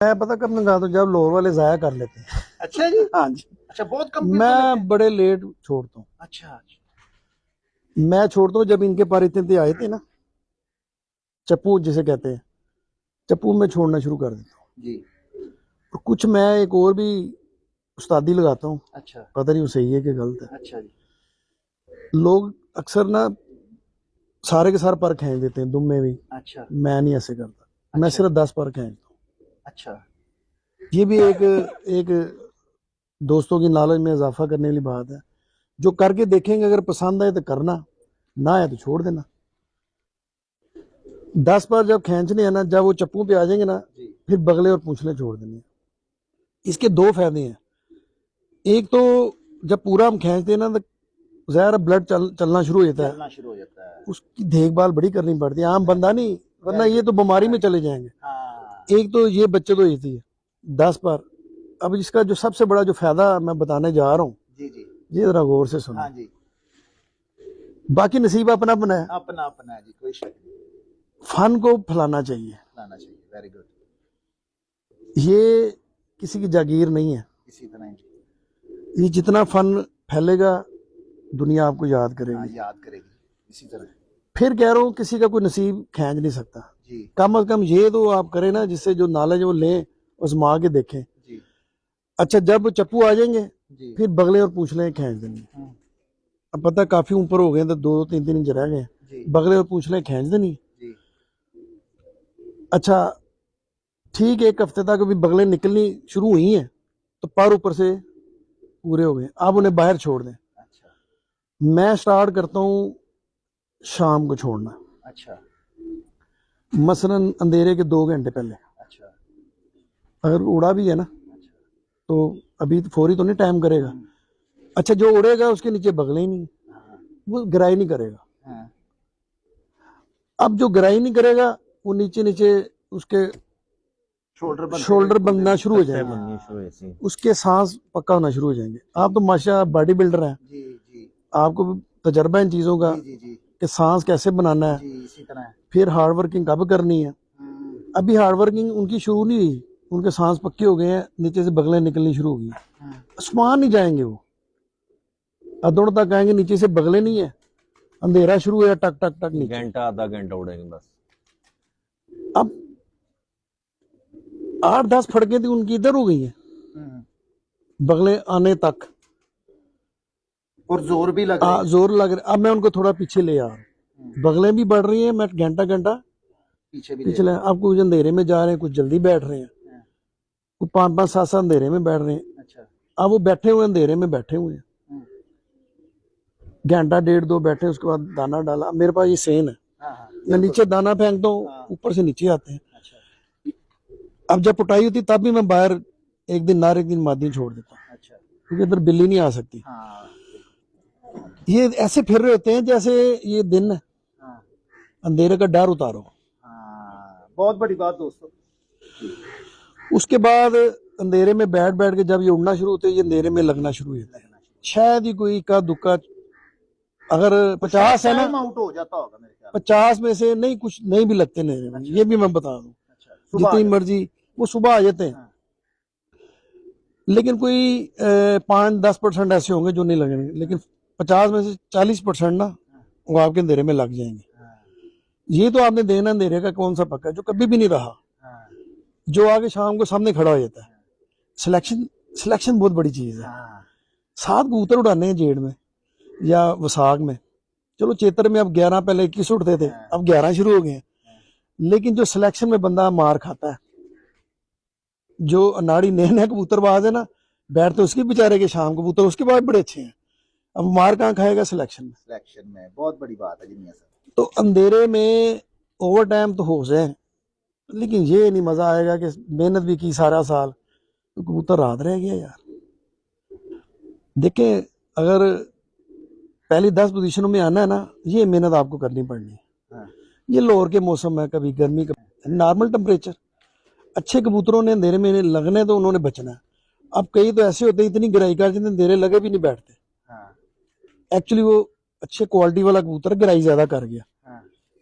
मैं पता कब मंगाता हूँ, जब लोअर वाले जाया कर लेते हैं। अच्छा जी। हाँ जी। अच्छा, बहुत कम मैं बड़े लेट छोड़ता हूँ। अच्छा मैं छोड़ता हूँ जब इनके पार इतने आए थे ना, चप्पू जिसे कहते हैं, चप्पू में छोड़ना शुरू कर देता हूँ। जी। और कुछ मैं एक और भी उस्तादी लगाता हूँ, अच्छा पता नहीं वो सही है कि गलत है। अच्छा जी। लोग अक्सर ना सारे के सारे पर खींच देते हैं, दुम में भी। अच्छा मैं नहीं ऐसे करता, मैं अच्छा सिर्फ 10 पर खींचता हूँ। अच्छा ये भी एक दोस्तों की नॉलेज में इजाफा करने वाली बात है। जो करके देखेंगे, अगर पसंद आए तो करना, ना आए तो छोड़ देना। 10 बार जब खींचने हैं ना, जब वो चप्पू पे आ जाएंगे ना, जी। फिर बगले और पूंछले छोड़ देने। इसके दो फायदे हैं। एक तो जब पूरा हम खींचते हैं ना, तो ज़ाहिर ब्लड चलना शुरू हो जाता है, चलना शुरू हो जाता है। उसकी देखभाल बड़ी करनी पड़ती है। आम बंदा नहीं, वरना ये तो बीमारी में चले जाएंगे। हाँ एक तो ये बच्चे तो येती है 10 बार। अब इसका जो सबसे बड़ा जो फायदा मैं बताने जा रहा हूँ, जी जी। ये जरा गौर से सुनो। हाँ जी। बाकी नसीब अपना अपना है, अपना अपना है जी, कोई शक नहीं। फन को फैलाना चाहिए। लाना चाहिए, वेरी गुड। ये किसी की जागीर नहीं है। इसी तरह ही। ये जितना फन फैलेगा, दुनिया आपको याद हाँ, करेगी। याद करेगी इसी तरह। फिर कह रहा हूँ, किसी का कोई नसीब खींच नहीं सकता। जी कम से कम ये तो आप करें ना, जिससे जो नॉलेज वो लें, उजमा के देखें। जी अच्छा, जब चप्पू आ जाएंगे, जी। फिर बगले और पूंछले खींच देंगे। अब पता काफी ऊपर हो गए, तो 2-3 इंच रह गए, जी बगले और पूंछले खींच देनी। जी। अच्छा ठीक है, एक हफ्ते तक अभी बगले निकलनी शुरू हुई हैं, तो पर ऊपर से पूरे हो गए, आप उन्हें बाहर छोड़ दें। अच्छा मैं स्टार्ट करता हूँ शाम को छोड़ना, अच्छा मसलन अंधेरे के 2 घंटे पहले। अच्छा अगर उड़ा भी है ना, अच्छा। तो अभी तो फौरी तो नहीं टाइम करेगा। अच्छा, जो उड़ेगा उसके नीचे बगले ही नहीं, हाँ वो गिराई नहीं करेगा। हाँ। अब जो गिराई नहीं करेगा, वो नीचे नीचे उसके शोल्डर बनना शुरू हो जाएंगे, उसके सांस पक्का होना शुरू हो जाएंगे। आप तो माशा बॉडी बिल्डर हैं, जी जी आपको तजर्बा इन चीज़ों का जी जी जी कि सांस कैसे बनाना है, जी। इसी तरह है। फिर हार्ड वर्किंग कब करनी है। अभी हार्ड वर्किंग उनकी शुरू नहीं हुई, उनके सांस पक्के हो गए हैं, नीचे से बगलें निकलनी शुरू हो गई। आसमान नहीं जाएंगे वो, अदौड़ तक आएंगे, नीचे से बगले नहीं है, अंधेरा शुरू है, टक टक टक नीचे। घंटा आधा घंटा उड़ेंगे बस। अब 8-10 फड़कें थी उनकी इधर हो गई हैं, बगले आने तक। और जोर भी लग रहा है। जोर लग रहा। अब मैं उनको थोड़ा पीछे ले आ रहा हूँ, बगलें भी बढ़ रही हैं, मैं घंटा घंटा पीछे भी पीछे ले। अब कुछ अंधेरे में जा रहे हैं, कुछ जल्दी बैठ रहे हैं, कुछ 5-5-7-7 अंधेरे में बैठ रहे हैं। अच्छा। अब वो बैठे हुए अंधेरे में बैठे हुए हैं, घंटा 1.5-2 बैठे, उसके बाद दाना डाला। मेरे पास ये सेन है, मैं नीचे दाना फेंकता हूँ, ऊपर से नीचे आते हैं। अब जब पुटाई होती तब भी मैं बाहर एक दिन नार एक दिन मादी छोड़ देता हूँ, क्योंकि इधर बिल्ली नहीं आ सकती। ये ऐसे फिर रहे होते हैं जैसे ये दिन है, अंधेरे का डर उतारो। बहुत बड़ी बात दोस्तों। उसके बाद अंधेरे में बैठ बैठ के जब ये उड़ना शुरू होते हैं, ये अंधेरे में लगना शुरू हो जाता है। शायद ही कोई का दुक्का, अगर 50 है ना, आउट हो जाता होगा मेरे ख्याल 50 में से नहीं कुछ नहीं भी लगते अंधेरे में। ये भी मैं बता दूं, जितनी मर्जी वो सुबह आ जाते हैं, लेकिन कोई 5-10% ऐसे होंगे जो नहीं लगेंगे, लेकिन 50 में से 40% ना वो आपके अंधेरे में लग जाएंगे। ये तो आपने देना अंधेरे का कौन सा पक्का, जो कभी भी नहीं रहा, जो आगे शाम को सामने खड़ा हो जाता है। सिलेक्शन बहुत बड़ी चीज है। 7 कबूतर उड़ाने हैं जेड़ में या वसाख में, चलो चेतर में अब 11, पहले 21 उड़ते थे, अब 11 शुरू हो गए हैं। लेकिन जो सिलेक्शन में बंदा मार खाता है, जो अनाड़ी नए नए कबूतरबाज है ना, बैठते उसके बेचारे के शाम कबूतर उसके बाद बड़े अच्छे हैं, अब मार कहाँ खाएगा सिलेक्शन में। बहुत बड़ी बात है जी मियां साहब। तो अंधेरे में ओवर टाइम तो हो जाए, लेकिन ये नहीं मजा आएगा कि मेहनत भी की सारा साल, तो कबूतर रात रह गया यार। देखें, अगर पहली 10 पोजीशनों में आना है ना, ये मेहनत आपको करनी पड़नी है। ये लाहौर के मौसम है, कभी गर्मी, कभी नॉर्मल टेम्परेचर। अच्छे कबूतरों ने अंधेरे में लगने तो उन्होंने बचना है। अब कई तो ऐसे होते हैं इतनी गिराई कर देते अंधेरे लगे भी नहीं बैठते। एक्चुअली वो अच्छे क्वालिटी वाला कबूतर गिराई ज्यादा कर गया,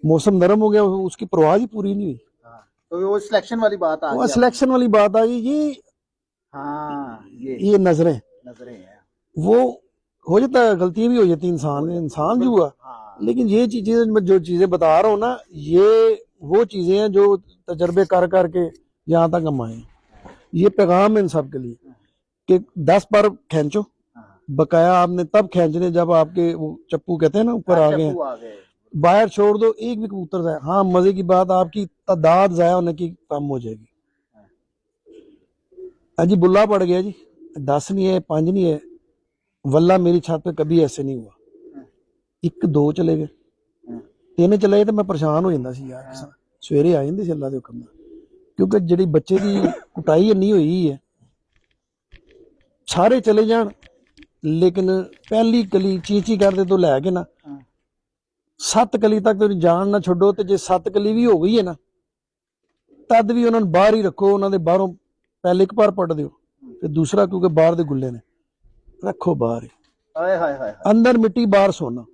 मौसम नरम हो गया, उसकी परवाह ही पूरी नहीं हुई। तो वो सिलेक्शन वाली बात आ वो गई। सिलेक्शन वाली बात आ गई। हाँ ये नजरें नजरें हैं। वो हो जाता है, गलतियां भी हो जाती है, इंसान जो हुआ। हाँ लेकिन ये चीजें मैं जो चीजें बता रहा हूँ ना, ये वो चीजें हैं जो तजर्बे कर करके यहाँ तक हम आए हैं। ये पैगाम है इन सब के लिए कि 10 बार खींचो, हाँ। बकाया आपने तब खींचने जब आपके वो चप्पू कहते हैं ना ऊपर आ गए हैं। चप्पू आ गए। बाहर छोड़ दो, एक भी कबूतर जाए, हाँ मजे की बात, आपकी तादाद जाया होने की कम हो जाएगी। अजी बुल्ला पड़ गया जी, 10 नहीं है, 5 नहीं है, वल्ला मेरी छत पे कभी ऐसे नहीं हुआ। 1 2 चले गए, 3 चले गए तो मैं परेशान हो जाता सी यार। सवेरे आ जाते अल्लाह के हुक्म नाल, क्योंकि जिहड़ी बच्चे की कुटाई नहीं हुई है, सारे चले जान लेकिन पहली कली चीची करदे तो लैके ना 7 कली तक तो जान ना छोड़ो। तो जे 7 कली भी हो गई है ना, तद भी उन्होंने बाहर ही रखो, उन्होंने बाहरों पहले एक बार पट दियो, फिर दूसरा, क्योंकि बाहर दे गुल्ले ने रखो बाहर ही, हाय हाय हाय। अंदर मिट्टी बाहर सोना।